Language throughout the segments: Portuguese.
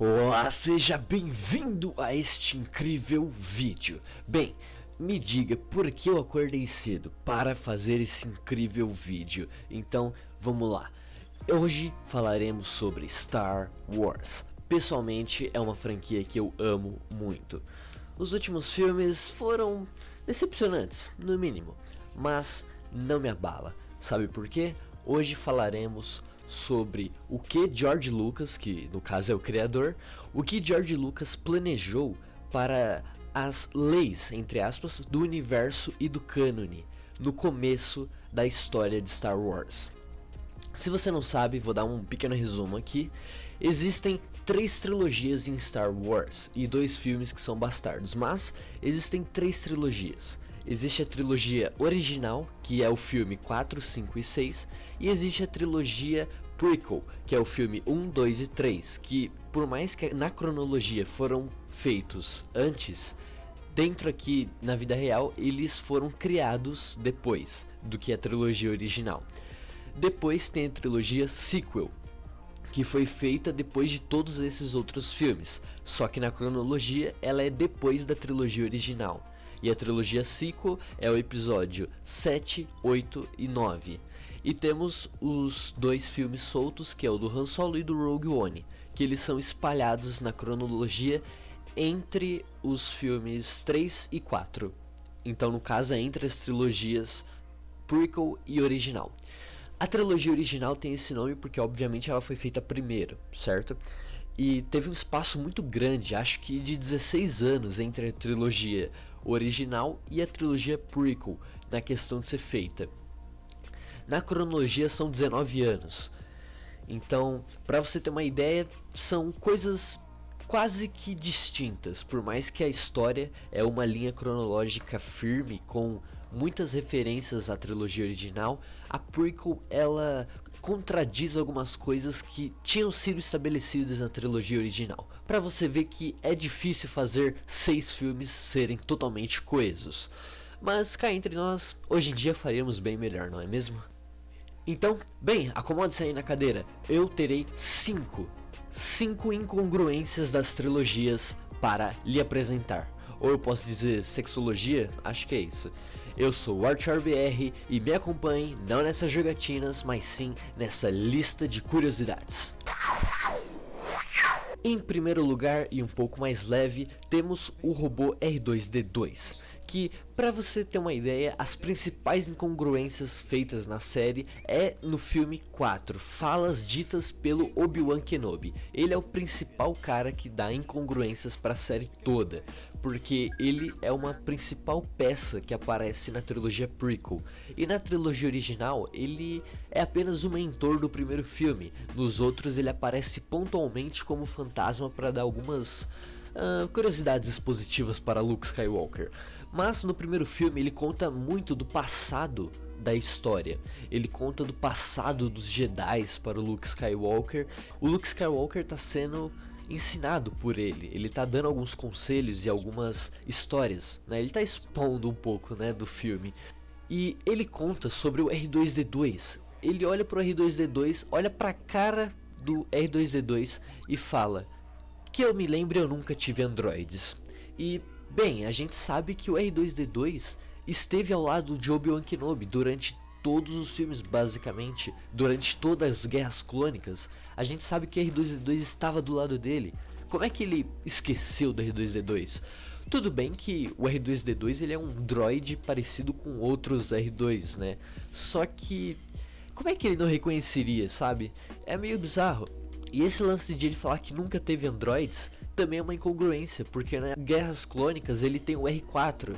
Olá, seja bem-vindo a este incrível vídeo. Bem, me diga por que eu acordei cedo para fazer esse incrível vídeo. Então, vamos lá. Hoje falaremos sobre Star Wars. Pessoalmente, é uma franquia que eu amo muito. Os últimos filmes foram decepcionantes, no mínimo, mas não me abala. Sabe por quê? Hoje falaremos sobre o que George Lucas, que no caso é o criador, o que George Lucas planejou para as leis, entre aspas, do universo e do cânone no começo da história de Star Wars. Se você não sabe, vou dar um pequeno resumo aqui. Existem 3 trilogias em Star Wars e 2 filmes que são bastardos, mas existem 3 trilogias. Existe a trilogia original, que é o filme 4, 5 e 6, e existe a trilogia prequel, que é o filme 1, 2 e 3, que por mais que na cronologia foram feitos antes, dentro aqui na vida real eles foram criados depois do que a trilogia original. Depois tem a trilogia sequel, que foi feita depois de todos esses outros filmes, só que na cronologia ela é depois da trilogia original. E a trilogia sequel é o episódio 7, 8 e 9. E temos os 2 filmes soltos, que é o do Han Solo e do Rogue One, que eles são espalhados na cronologia entre os filmes 3 e 4. Então no caso é entre as trilogias prequel e original. A trilogia original tem esse nome porque obviamente ela foi feita primeiro, certo? E teve um espaço muito grande, acho que de 16 anos entre a trilogia original e a trilogia prequel na questão de ser feita. Na cronologia são 19 anos. Então, para você ter uma ideia, são coisas quase que distintas, por mais que a história é uma linha cronológica firme com muitas referências à trilogia original. A prequel ela contradiz algumas coisas que tinham sido estabelecidas na trilogia original, para você ver que é difícil fazer 6 filmes serem totalmente coesos. Mas cá entre nós, hoje em dia faríamos bem melhor, não é mesmo? Então, bem, acomode-se aí na cadeira. Eu terei 5 incongruências das trilogias para lhe apresentar. Ou eu posso dizer sexologia? Acho que é isso. Eu sou o ArcherBR e me acompanhe não nessas jogatinas, mas sim nessa lista de curiosidades. Em primeiro lugar, e um pouco mais leve, temos o robô R2-D2, que, para você ter uma ideia, as principais incongruências feitas na série é no filme 4, falas ditas pelo Obi-Wan Kenobi. Ele é o principal cara que dá incongruências para a série toda, porque ele é uma principal peça que aparece na trilogia prequel, e na trilogia original ele é apenas o mentor do primeiro filme. Nos outros ele aparece pontualmente como fantasma para dar algumas curiosidades expositivas para Luke Skywalker. Mas no primeiro filme ele conta muito do passado da história. Ele conta do passado dos Jedi para o Luke Skywalker. O Luke Skywalker está sendo ensinado por ele. Ele está dando alguns conselhos e algumas histórias, né? Ele está expondo um pouco, né, do filme. E ele conta sobre o R2-D2. Ele olha para o R2-D2, olha para a cara do R2-D2 e fala: que eu me lembre, eu nunca tive androides. E, bem, a gente sabe que o R2-D2 esteve ao lado de Obi-Wan Kenobi durante todos os filmes, basicamente, durante todas as guerras clônicas. A gente sabe que R2-D2 estava do lado dele. Como é que ele esqueceu do R2-D2? Tudo bem que o R2-D2 ele é um droid parecido com outros R2, né? Só que, como é que ele não reconheceria, sabe? É meio bizarro. E esse lance de ele falar que nunca teve androids também é uma incongruência, porque nas Guerras Clônicas ele tem o R4.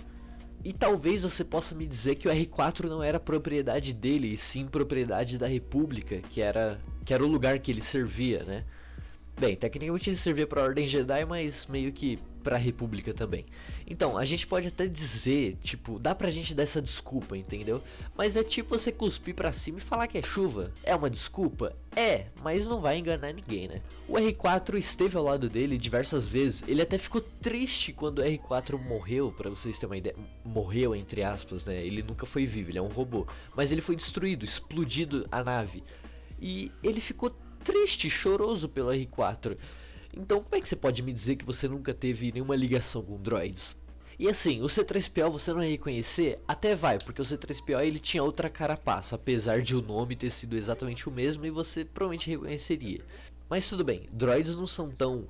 E talvez você possa me dizer que o R4 não era propriedade dele, e sim propriedade da República, que era o lugar que ele servia, né? Bem, tecnicamente ele servia para a Ordem Jedi, mas meio que para a República também. Então, a gente pode até dizer, tipo, dá pra gente dar essa desculpa, entendeu? Mas é tipo você cuspir pra cima e falar que é chuva. É uma desculpa? É, mas não vai enganar ninguém, né? O R4 esteve ao lado dele diversas vezes. Ele até ficou triste quando o R4 morreu, pra vocês terem uma ideia. Morreu, entre aspas, né? Ele nunca foi vivo, ele é um robô. Mas ele foi destruído, explodido a nave. E ele ficou triste, choroso pelo R4. Então como é que você pode me dizer que você nunca teve nenhuma ligação com droids? E assim, o C3PO você não ia reconhecer? Até vai, porque o C3PO ele tinha outra carapaça, apesar de o nome ter sido exatamente o mesmo e você provavelmente reconheceria. Mas tudo bem, droids não são tão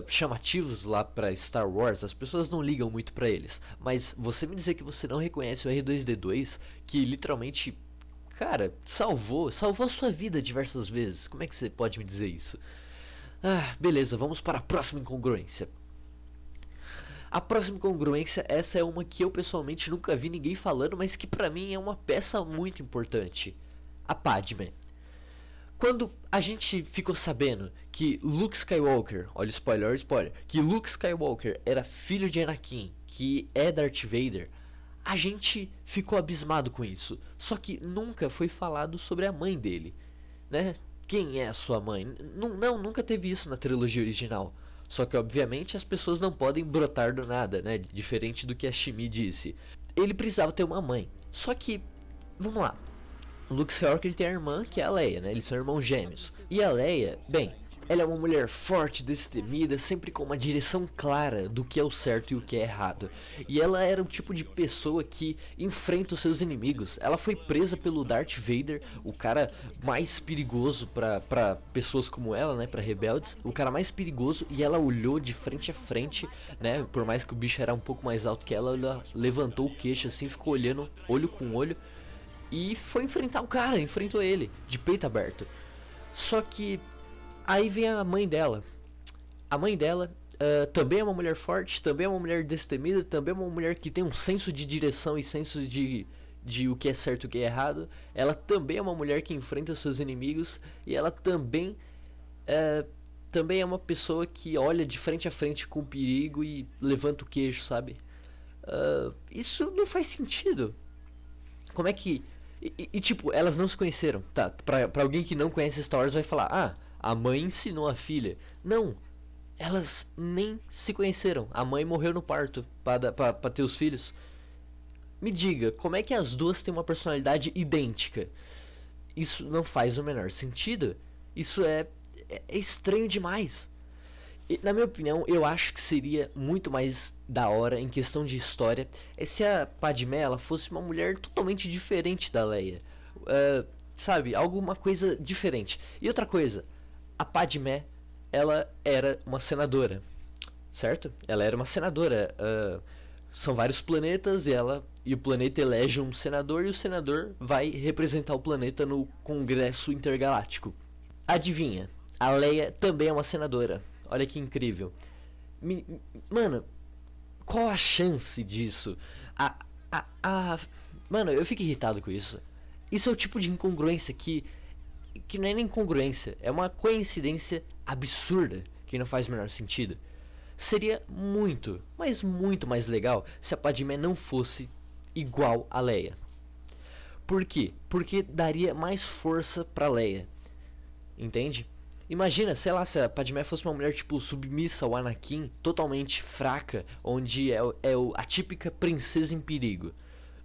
chamativos lá pra Star Wars, as pessoas não ligam muito pra eles. Mas você me dizer que você não reconhece o R2-D2, que literalmente, cara, salvou a sua vida diversas vezes. Como é que você pode me dizer isso? Ah, beleza, vamos para a próxima incongruência. A próxima incongruência, essa é uma que eu pessoalmente nunca vi ninguém falando, mas que pra mim é uma peça muito importante. A Padme. Quando a gente ficou sabendo que Luke Skywalker, olha spoiler, spoiler, que Luke Skywalker era filho de Anakin, que é Darth Vader, a gente ficou abismado com isso. Só que nunca foi falado sobre a mãe dele, né? Quem é a sua mãe? Não, nunca teve isso na trilogia original. Só que obviamente as pessoas não podem brotar do nada, né? Diferente do que a Shmi disse. Ele precisava ter uma mãe. Só que, vamos lá. O Luke Skywalker tem a irmã, que é a Leia, né? Eles são irmãos gêmeos. E a Leia, bem, ela é uma mulher forte, destemida, sempre com uma direção clara do que é o certo e o que é errado. E ela era o tipo de pessoa que enfrenta os seus inimigos. Ela foi presa pelo Darth Vader, o cara mais perigoso pra pessoas como ela, né? Pra rebeldes. O cara mais perigoso, e ela olhou de frente a frente, né? Por mais que o bicho era um pouco mais alto que ela levantou o queixo assim, ficou olhando olho com olho. E foi enfrentar o cara, enfrentou ele, de peito aberto. Só que aí vem a mãe dela. A mãe dela também é uma mulher forte, também é uma mulher destemida, também é uma mulher que tem um senso de direção e senso de o que é certo e o que é errado. Ela também é uma mulher que enfrenta seus inimigos. E ela também é uma pessoa que olha de frente a frente com perigo e levanta o queixo, sabe? Isso não faz sentido. Como é que... tipo, elas não se conheceram. Tá, pra alguém que não conhece Star Wars vai falar: ah, a mãe ensinou a filha. Não, elas nem se conheceram. A mãe morreu no parto pra ter os filhos. Me diga, como é que as duas têm uma personalidade idêntica? Isso não faz o menor sentido. Isso é estranho demais. E, na minha opinião, eu acho que seria muito mais da hora, em questão de história, se a Padmé ela fosse uma mulher totalmente diferente da Leia. Sabe, alguma coisa diferente. E outra coisa, a Padmé, ela era uma senadora, certo? Ela era uma senadora. São vários planetas e o planeta elege um senador e o senador vai representar o planeta no Congresso Intergaláctico. Adivinha, a Leia também é uma senadora. Olha que incrível. Mano, qual a chance disso? Mano, eu fico irritado com isso. Isso é o tipo de incongruência que não é nem incongruência, é uma coincidência absurda que não faz o menor sentido. Seria muito, mas muito mais legal se a Padmé não fosse igual a Leia. Por quê? Porque daria mais força pra Leia. Entende? Imagina, sei lá, se a Padmé fosse uma mulher tipo submissa ao Anakin, totalmente fraca, onde a típica princesa em perigo.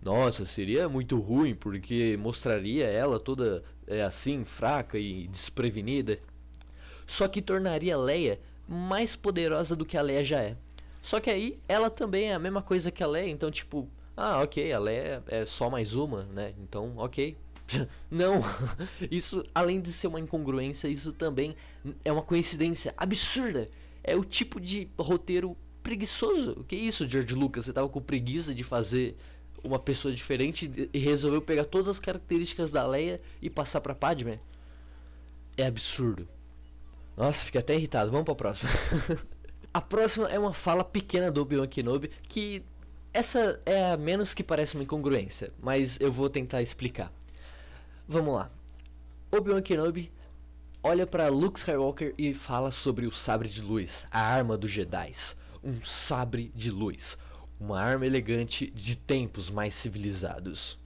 Nossa, seria muito ruim, porque mostraria ela toda assim, fraca e desprevenida. Só que tornaria Leia mais poderosa do que a Leia já é. Só que aí, ela também é a mesma coisa que a Leia, então tipo... Ah, ok, a Leia é só mais uma, né? Então, ok. Não, isso além de ser uma incongruência, isso também é uma coincidência absurda. É o tipo de roteiro preguiçoso. O que é isso, George Lucas? Você tava com preguiça de fazer uma pessoa diferente e resolveu pegar todas as características da Leia e passar pra Padmé? É absurdo. Nossa, fiquei até irritado. Vamos pra próxima. A próxima é uma fala pequena do Obi-Wan Kenobi, que essa é a menos que parece uma incongruência, mas eu vou tentar explicar. Vamos lá. Obi-Wan Kenobi olha para Luke Skywalker e fala sobre o sabre de luz, a arma dos Jedi. Um sabre de luz, uma arma elegante de tempos mais civilizados.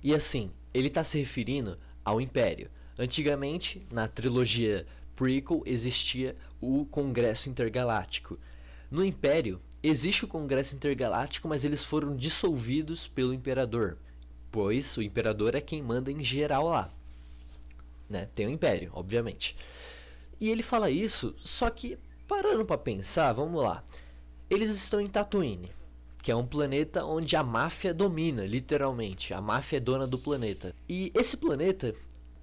E assim, ele está se referindo ao Império. Antigamente, na trilogia prequel, existia o Congresso Intergaláctico. No Império, existe o Congresso Intergaláctico, mas eles foram dissolvidos pelo Imperador. Pois o Imperador é quem manda em geral lá, né? Tem o Império, obviamente. E ele fala isso, só que Parando pra pensar, vamos lá. Eles estão em Tatooine, que é um planeta onde a máfia domina, literalmente. A máfia é dona do planeta. E esse planeta,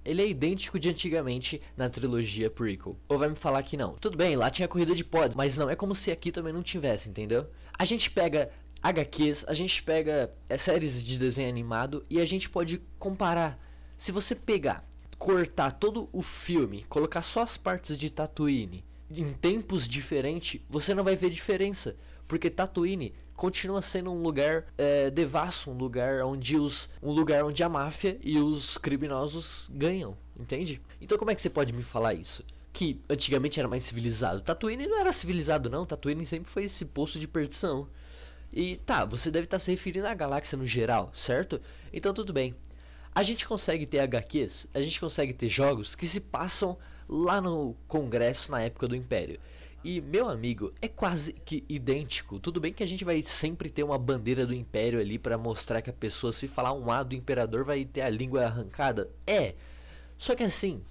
ele é idêntico de antigamente na trilogia prequel. Ou vai me falar que não? Tudo bem, lá tinha corrida de pod, mas não é como se aqui também não tivesse, entendeu? A gente pega HQs, a gente pega séries de desenho animado e a gente pode comparar. Se você pegar, cortar todo o filme, colocar só as partes de Tatooine em tempos diferentes, você não vai ver diferença, porque Tatooine continua sendo um lugar devasso, um lugar onde a máfia e os criminosos ganham, entende? Então como é que você pode me falar isso? Que antigamente era mais civilizado. Tatooine não era civilizado não, Tatooine sempre foi esse poço de perdição. E tá, você deve estar se referindo à galáxia no geral, certo? Então tudo bem. A gente consegue ter HQs, a gente consegue ter jogos que se passam lá no Congresso na época do Império. E, meu amigo, é quase que idêntico. Tudo bem que a gente vai sempre ter uma bandeira do Império ali pra mostrar que a pessoa, se falar um A do Imperador, vai ter a língua arrancada. Só que assim,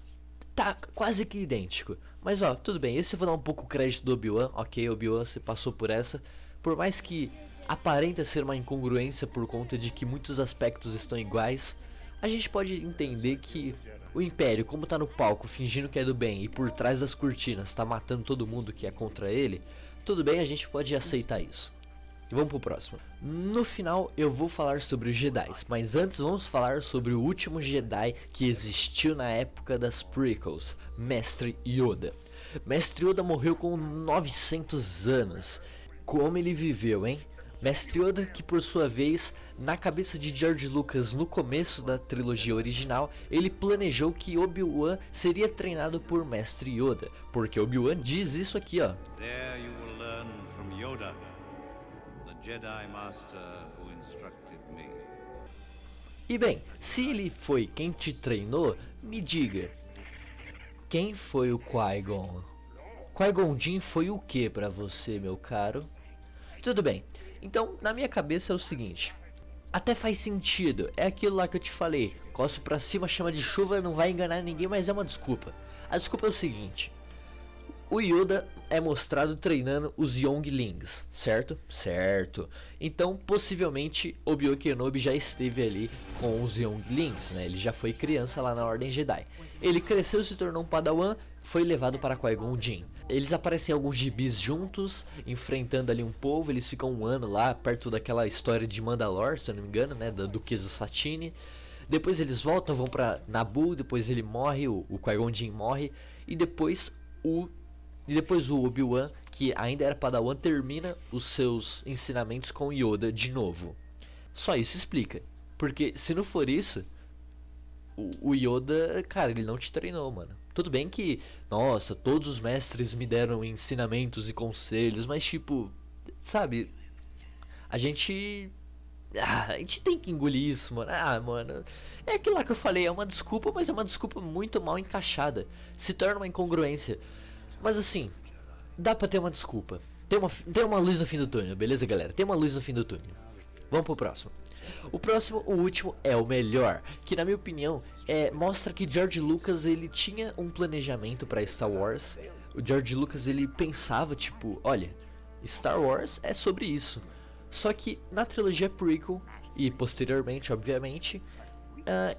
tá quase que idêntico. Mas ó, tudo bem, esse eu vou dar um pouco o crédito do Obi-Wan. Ok, Obi-Wan, você passou por essa. Por mais que aparenta ser uma incongruência por conta de que muitos aspectos estão iguais, a gente pode entender que o Império, como tá no palco fingindo que é do bem e por trás das cortinas tá matando todo mundo que é contra ele, tudo bem, a gente pode aceitar isso. E vamos pro próximo. No final eu vou falar sobre os Jedi, mas antes vamos falar sobre o último Jedi que existiu na época das prequels, Mestre Yoda. Mestre Yoda morreu com 900 anos. Como ele viveu, hein? Mestre Yoda, que por sua vez, na cabeça de George Lucas no começo da trilogia original, ele planejou que Obi-Wan seria treinado por Mestre Yoda, porque Obi-Wan diz isso aqui, ó. There you will learn from Yoda, the Jedi Master who instructed me. E bem, se ele foi quem te treinou, me diga, quem foi o Qui-Gon? Qui-Gon Jinn foi o que pra você, meu caro? Tudo bem. Então, na minha cabeça é o seguinte, até faz sentido, é aquilo lá que eu te falei, cospe pra cima, chama de chuva, não vai enganar ninguém, mas é uma desculpa. A desculpa é o seguinte, o Yoda é mostrado treinando os Younglings, certo? Certo. Então, possivelmente, Obi-Wan Kenobi já esteve ali com os Younglings, né? Ele já foi criança lá na Ordem Jedi. Ele cresceu, se tornou um Padawan, foi levado para Qui-Gon Jinn. Eles aparecem em alguns gibis juntos, enfrentando ali um povo, eles ficam um ano lá, perto daquela história de Mandalore, se eu não me engano, né, da Duquesa Satine. Depois eles voltam, vão pra Naboo, depois ele morre, o Qui-Gon Jinn morre, e depois o Obi-Wan, que ainda era Padawan, termina os seus ensinamentos com Yoda de novo. Só isso explica, porque se não for isso, o Yoda, cara, ele não te treinou, mano. Tudo bem que, nossa, todos os mestres me deram ensinamentos e conselhos, mas tipo, sabe, a gente tem que engolir isso, mano. Mano, é aquilo lá que eu falei, é uma desculpa, mas é uma desculpa muito mal encaixada. Se torna uma incongruência. Mas assim, dá pra ter uma desculpa. Tem uma luz no fim do túnel, beleza, galera? Tem uma luz no fim do túnel. Vamos pro próximo. O último, é o melhor, que na minha opinião mostra que George Lucas ele tinha um planejamento para Star Wars. O George Lucas ele pensava tipo, olha, Star Wars é sobre isso. Só que na trilogia prequel e posteriormente, obviamente,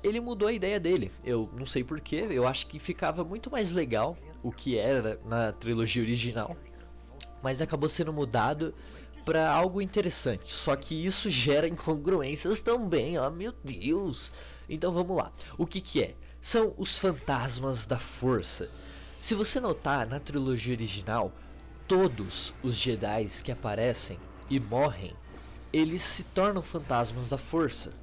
ele mudou a ideia dele. Eu não sei porquê, eu acho que ficava muito mais legal o que era na trilogia original, mas acabou sendo mudado para algo interessante, só que isso gera incongruências também, meu Deus. Então vamos lá, o que é? São os fantasmas da força. Se você notar, na trilogia original, todos os Jedi que aparecem e morrem, eles se tornam fantasmas da força.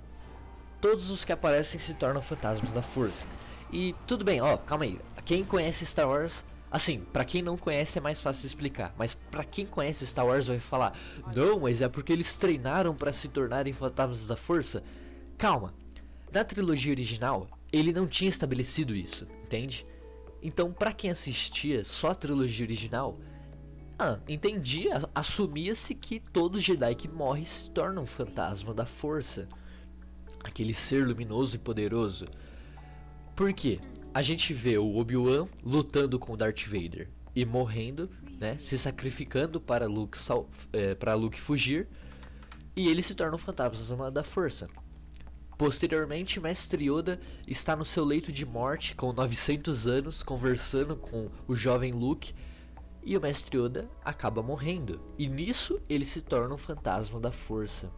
Todos os que aparecem se tornam fantasmas da força. E tudo bem, calma aí, quem conhece Star Wars, assim, pra quem não conhece é mais fácil explicar, mas pra quem conhece Star Wars vai falar, não, mas é porque eles treinaram pra se tornarem fantasmas da força. Calma, na trilogia original, ele não tinha estabelecido isso, entende? Então, pra quem assistia só a trilogia original, entendia, assumia-se que todo Jedi que morre se torna um fantasma da força, aquele ser luminoso e poderoso. Por quê? A gente vê o Obi-Wan lutando com Darth Vader e morrendo, né, se sacrificando para Luke fugir, e ele se torna um fantasma da força. Posteriormente, Mestre Yoda está no seu leito de morte com 900 anos, conversando com o jovem Luke, e o Mestre Yoda acaba morrendo. E nisso ele se torna um fantasma da força.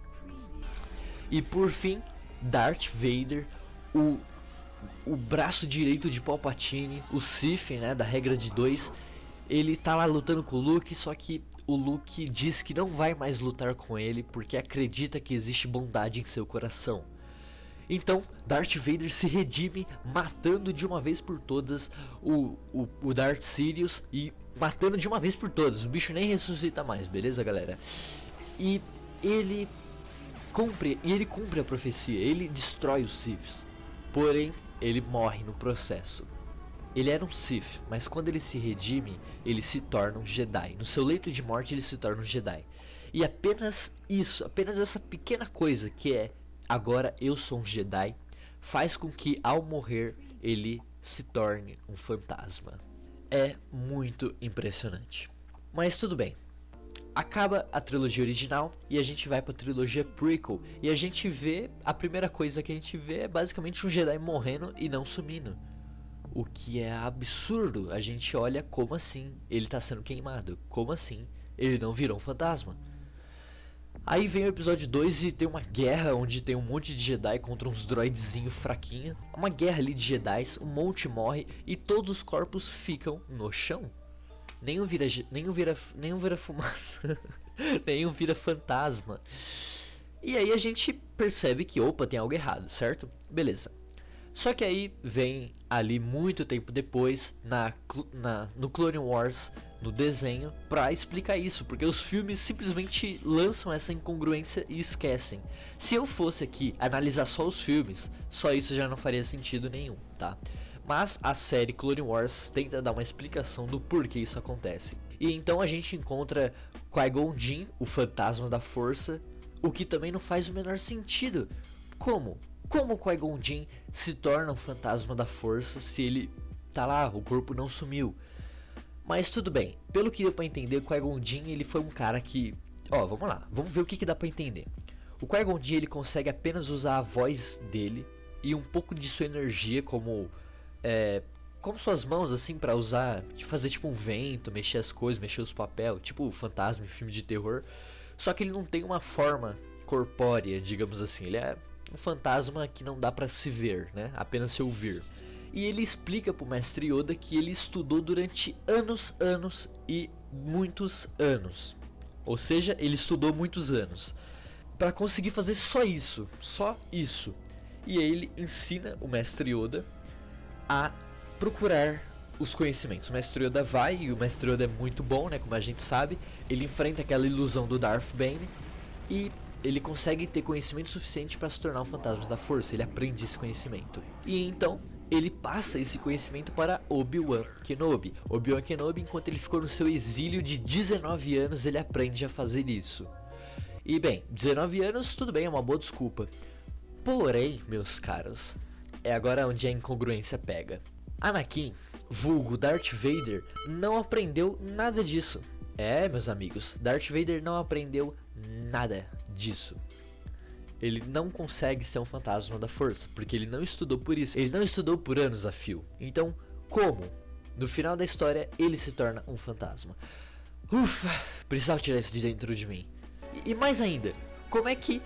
E por fim, Darth Vader, o braço direito de Palpatine, o Sith, né, da regra de 2, ele tá lá lutando com o Luke, só que o Luke diz que não vai mais lutar com ele porque acredita que existe bondade em seu coração. Então, Darth Vader se redime matando de uma vez por todas o Darth Sidious, e matando de uma vez por todas, o bicho nem ressuscita mais, beleza, galera? E ele cumpre a profecia, ele destrói os Siths, porém ele morre no processo. Ele era um Sith, mas quando ele se redime, ele se torna um Jedi. No seu leito de morte ele se torna um Jedi. E apenas isso, apenas essa pequena coisa que é agora eu sou um Jedi, faz com que ao morrer ele se torne um fantasma. É muito impressionante. Mas tudo bem. Acaba a trilogia original e a gente vai pra trilogia prequel. E a gente vê, a primeira coisa que a gente vê é basicamente um Jedi morrendo e não sumindo. O que é absurdo. A gente olha, como assim ele tá sendo queimado? Como assim ele não virou um fantasma? Aí vem o episódio 2 e tem uma guerra onde tem um monte de Jedi contra uns droidzinho fraquinho. Uma guerra ali de Jedis, um monte morre e todos os corpos ficam no chão. Nenhum vira fumaça, nenhum vira fantasma. E aí a gente percebe que, opa, tem algo errado, certo? Beleza. Só que aí vem ali muito tempo depois, no Clone Wars, no desenho, pra explicar isso, porque os filmes simplesmente lançam essa incongruência e esquecem. Se eu fosse aqui analisar só os filmes, só isso já não faria sentido nenhum, tá? Mas a série Clone Wars tenta dar uma explicação do porquê isso acontece. E então a gente encontra Qui-Gon Jinn, o fantasma da força, o que também não faz o menor sentido. Como Qui-Gon Jinn se torna um fantasma da força se ele tá lá, o corpo não sumiu? Mas tudo bem, pelo que deu pra entender, Qui-Gon Jinn ele foi um cara que... Ó, vamos lá, vamos ver o que dá pra entender. O Qui-Gon Jinn ele consegue apenas usar a voz dele e um pouco de sua energia como suas mãos assim pra usar, de fazer tipo um vento, mexer as coisas, mexer os papéis, tipo fantasma em filme de terror. Só que ele não tem uma forma corpórea, digamos assim, ele é um fantasma que não dá pra se ver, né? Apenas se ouvir. E ele explica pro Mestre Yoda que ele estudou durante anos e muitos anos. Ou seja, ele estudou muitos anos para conseguir fazer só isso. E aí ele ensina o Mestre Yoda a procurar os conhecimentos. O Mestre Yoda vai, e o Mestre Yoda é muito bom, né? Como a gente sabe. Ele enfrenta aquela ilusão do Darth Bane e ele consegue ter conhecimento suficiente para se tornar um fantasma da força. Ele aprende esse conhecimento. E então ele passa esse conhecimento para Obi-Wan Kenobi. Obi-Wan Kenobi, enquanto ele ficou no seu exílio de 19 anos, ele aprende a fazer isso. E bem, 19 anos, tudo bem, é uma boa desculpa. Porém, meus caros, é agora onde a incongruência pega. Anakin, vulgo Darth Vader, não aprendeu nada disso. É, meus amigos, Darth Vader não aprendeu nada disso. Ele não consegue ser um fantasma da força, porque ele não estudou por isso. Ele não estudou por anos a fio. Então, como? No final da história, ele se torna um fantasma. Ufa, precisava tirar isso de dentro de mim. E mais ainda, como é que...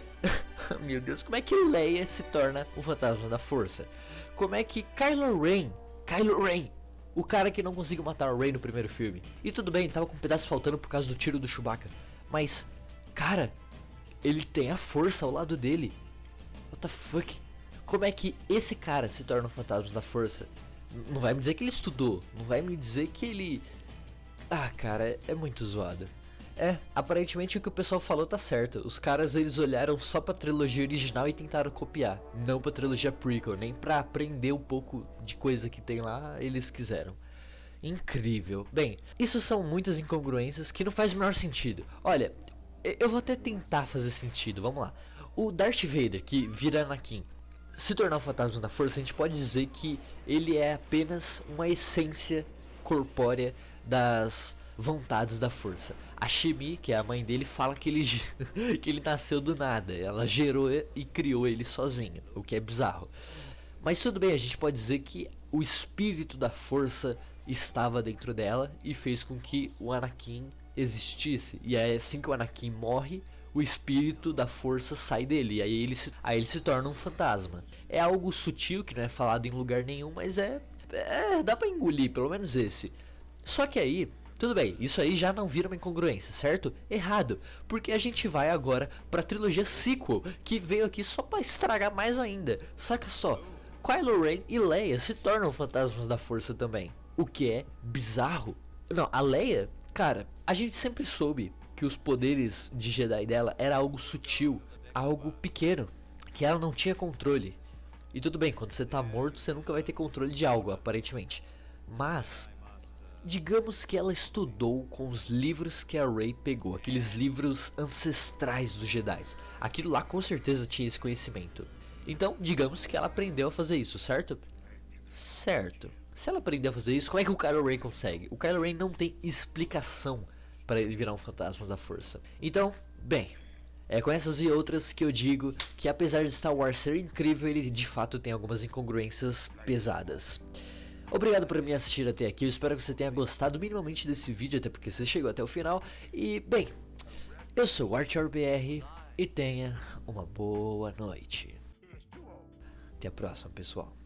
Meu Deus, como é que Leia se torna um fantasma da força? Como é que Kylo Ren, o cara que não conseguiu matar o Rey no primeiro filme, e tudo bem, tava com um pedaço faltando por causa do tiro do Chewbacca, mas, cara, ele tem a força ao lado dele. What the fuck? Como é que esse cara se torna um fantasma da força? Não vai me dizer que ele estudou, não vai me dizer que ele... Ah, cara, é muito zoado. Aparentemente o que o pessoal falou tá certo. Os caras, eles olharam só pra trilogia original e tentaram copiar, não pra trilogia prequel, nem pra aprender um pouco de coisa que tem lá, eles quiseram. Incrível. Bem, isso são muitas incongruências que não faz o menor sentido. Olha, eu vou até tentar fazer sentido, vamos lá. O Darth Vader, que vira Anakin, se tornar um fantasma da força, a gente pode dizer que ele é apenas uma essência corpórea vontades da força. A Shmi, que é a mãe dele, fala que ele, que ele nasceu do nada. Ela gerou e criou ele sozinha, o que é bizarro. Mas tudo bem, a gente pode dizer que o espírito da força estava dentro dela e fez com que o Anakin existisse. E é assim que o Anakin morre, o espírito da força sai dele. E aí ele se torna um fantasma. É algo sutil que não é falado em lugar nenhum, mas dá pra engolir, pelo menos esse. Só que aí, tudo bem, isso aí já não vira uma incongruência, certo? Errado, porque a gente vai agora pra trilogia sequel, que veio aqui só pra estragar mais ainda. Saca só, Kylo Ren e Leia se tornam fantasmas da força também, o que é bizarro. Não, a Leia, cara, a gente sempre soube que os poderes de Jedi dela era algo sutil, algo pequeno, que ela não tinha controle. E tudo bem, quando você tá morto, você nunca vai ter controle de algo, aparentemente. Mas digamos que ela estudou com os livros que a Rey pegou, aqueles livros ancestrais dos Jedi. Aquilo lá com certeza tinha esse conhecimento. Então, digamos que ela aprendeu a fazer isso, certo? Certo. Se ela aprendeu a fazer isso, como é que o Kylo Ren consegue? O Kylo Ren não tem explicação para ele virar um fantasma da força. Então, bem, é com essas e outras que eu digo que apesar de Star Wars ser incrível, ele de fato tem algumas incongruências pesadas. Obrigado por me assistir até aqui, eu espero que você tenha gostado minimamente desse vídeo, até porque você chegou até o final. E, bem, eu sou o ArtyBR e tenha uma boa noite. Até a próxima, pessoal.